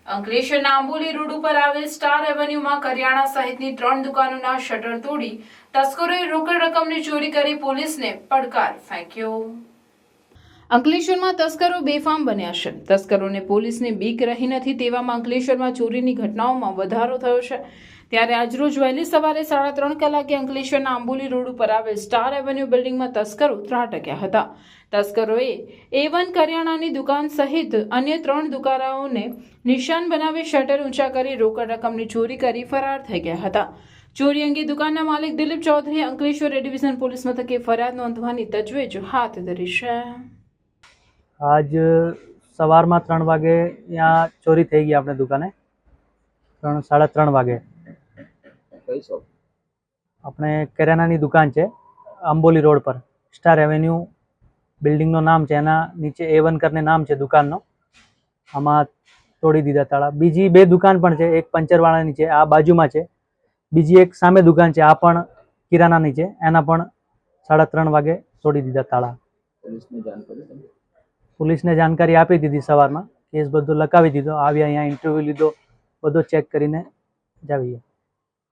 અંકલેશ્વરના આંબોલી રોડ ઉપર આવેલ સ્ટાર એવન્યુમાં કરિયાણા સહિતની 3 દુકાનોના શટર તોડી તસ્કરોએ રોકડ રકમની ચોરી કરી પોલીસને પડકાર ફેંક્યો। અંકલેશ્વરમાં તસ્કરો બેફામ બન્યા છે। તસ્કરોને પોલીસને બીક રહી નથી, તેવામાં અંકલેશ્વરમાં ચોરીની ઘટનાઓમાં વધારો થયો છે। ત્યારે આજરોજ વહેલી સવારે 3:30 કલાકે અંકલેશ્વરના આંબોલી રોડ ઉપર આવેલ સ્ટાર એવન્યુ બિલ્ડિંગમાં તસ્કરો ત્રાટક્યા હતા। તસ્કરોએ A1 કરિયાણાની દુકાન સહિત અન્ય 3 દુકાનોને નિશાન બનાવી શટર ઊંચા કરી રોકડ રકમની ચોરી કરી ફરાર થઈ ગયા હતા। ચોરી અંગે દુકાનના માલિક દિલીપ ચૌધરીએ અંકલેશ્વર ડિવિઝન પોલીસ મથકે ફરિયાદ નોંધવાની તજવીજ હાથ ધરી છે। आज सवार में 3 वागे यहाँ चोरी थी गई अपने दुकाने 3:30 वागे अपने करियाना दुकान है अंबोली रोड पर स्टार एवेन्यू बिल्डिंग नो नाम है, एना नीचे A1 करने नाम है दुकान नो। आमा तोड़ी दीधा ताळा। बीजी 2 दुकान पण है, एक पंचरवाळा नी है आ बाजू में है, बीजी एक सामे दुकान है आ पण किराना नी है, एना पण 3:30 वागे तोड़ी दीधा ताळा। पुलिस ने जानकारी आपी दीधी सवार में, केस बधो लखावी दीधो। आव्या अहींया इंटरव्यू लीधो, बधो चेक करीने जावीए।